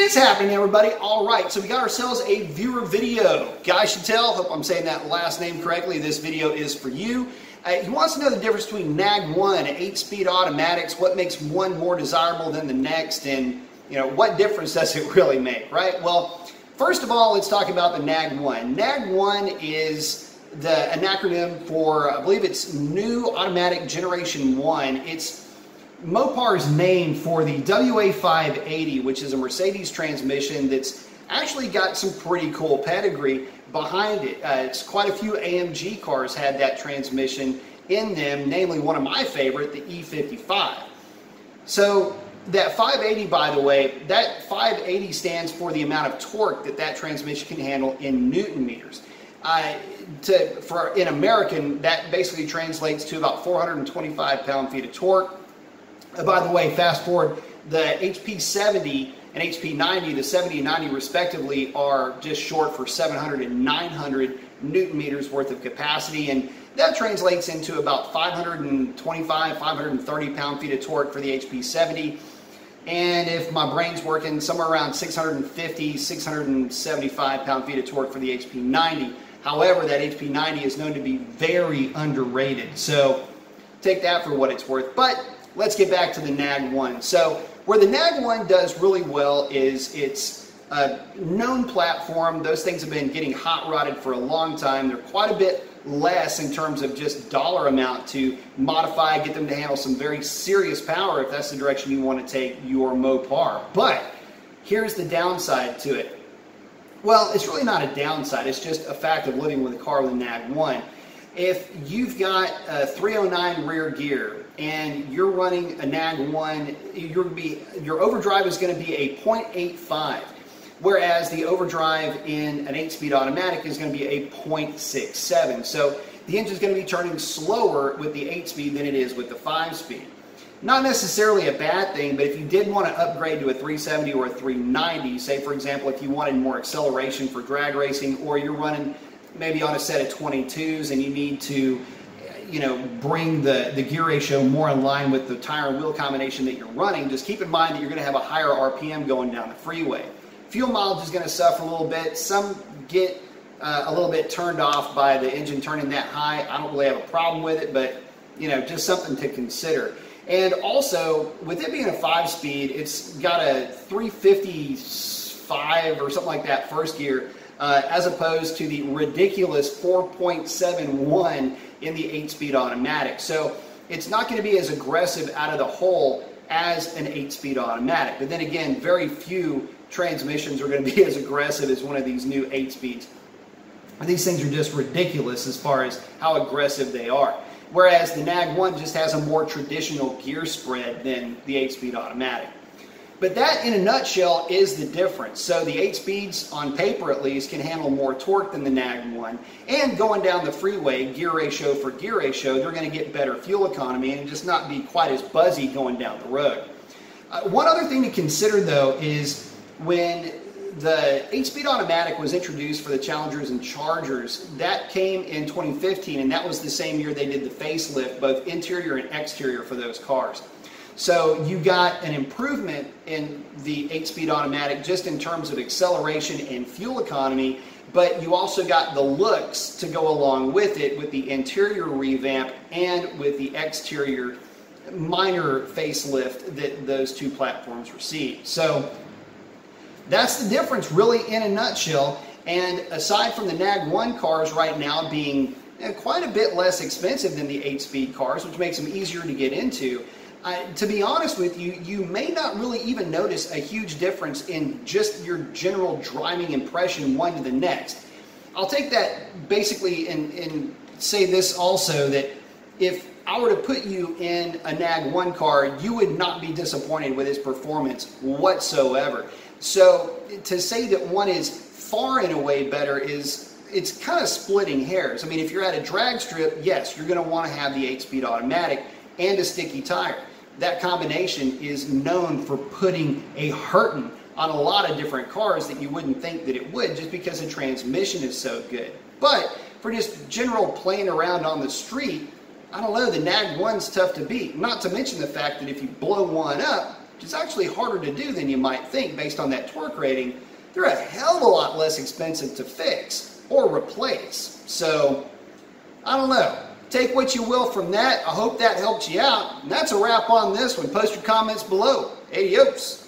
It's happening, everybody. All right, so we got ourselves a viewer video. Guy Chatel, hope I'm saying that last name correctly. This video is for you. He wants to know the difference between NAG1 and 8-speed automatics, what makes one more desirable than the next, and what difference does it really make, right? Well, first of all, let's talk about the NAG1. NAG1 is an acronym for, I believe it's New Automatic Generation 1. It's Mopar's name for the WA580, which is a Mercedes transmission that's actually got some pretty cool pedigree behind it. It's quite a few AMG cars had that transmission in them, namely one of my favorite, the E55. So that 580, by the way, that 580 stands for the amount of torque that transmission can handle in Newton meters. In American, that basically translates to about 425 pound-feet of torque. By the way, fast forward, the HP70 and HP90, the 70 and 90 respectively, are just short for 700 and 900 Newton meters worth of capacity, and that translates into about 525, 530 pound-feet of torque for the HP70. And if my brain's working, somewhere around 650, 675 pound-feet of torque for the HP90. However, that HP90 is known to be very underrated, so take that for what it's worth. But let's get back to the NAG1. So where the NAG1 does really well is it's a known platform. Those things have been getting hot rodded for a long time. They're quite a bit less in terms of just dollar amount to modify, get them to handle some very serious power if that's the direction you want to take your Mopar. But here's the downside to it. Well, it's really not a downside. It's just a fact of living with a car with a NAG1. If you've got a 309 rear gear and you're running a NAG1, your overdrive is going to be a 0.85, whereas the overdrive in an 8-speed automatic is going to be a 0.67. So the engine's going to be turning slower with the 8-speed than it is with the 5-speed. Not necessarily a bad thing, but if you did want to upgrade to a 370 or a 390, say for example if you wanted more acceleration for drag racing, or you're running maybe on a set of 22s and you need to bring the gear ratio more in line with the tire and wheel combination that you're running, just keep in mind that you're going to have a higher RPM going down the freeway. Fuel mileage is going to suffer a little bit. Some get a little bit turned off by the engine turning that high. I don't really have a problem with it, but just something to consider. And also, with it being a 5-speed, it's got a 355 or something like that first gear, as opposed to the ridiculous 4.71 in the 8-speed automatic. So it's not going to be as aggressive out of the hole as an 8-speed automatic. But then again, very few transmissions are going to be as aggressive as one of these new 8-speeds. These things are just ridiculous as far as how aggressive they are. Whereas the NAG1 just has a more traditional gear spread than the 8-speed automatic. But that, in a nutshell, is the difference. So the 8-speeds, on paper at least, can handle more torque than the NAG1. And going down the freeway, gear ratio for gear ratio, they're going to get better fuel economy and just not be quite as buzzy going down the road. One other thing to consider, though, is when the 8-speed automatic was introduced for the Challengers and Chargers, that came in 2015, and that was the same year they did the facelift, both interior and exterior for those cars. So you got an improvement in the 8-speed automatic just in terms of acceleration and fuel economy, but you also got the looks to go along with it, with the interior revamp and with the exterior minor facelift that those two platforms received. So that's the difference really in a nutshell. And aside from the NAG1 cars right now being quite a bit less expensive than the 8-speed cars, which makes them easier to get into, to be honest with you, you may not really even notice a huge difference in just your general driving impression one to the next. I'll take that basically and say this also, that if I were to put you in a NAG1 car, you would not be disappointed with its performance whatsoever. So to say that one is far and away better it's kind of splitting hairs. I mean, if you're at a drag strip, yes, you're going to want to have the 8-speed automatic and a sticky tire. That combination is known for putting a hurtin' on a lot of different cars that you wouldn't think that it would, just because the transmission is so good. But for just general playing around on the street, I don't know, the NAG1's tough to beat. Not to mention the fact that if you blow one up, which is actually harder to do than you might think based on that torque rating, they're a hell of a lot less expensive to fix or replace. So, I don't know. Take what you will from that. I hope that helps you out. And that's a wrap on this one. Post your comments below. Adios.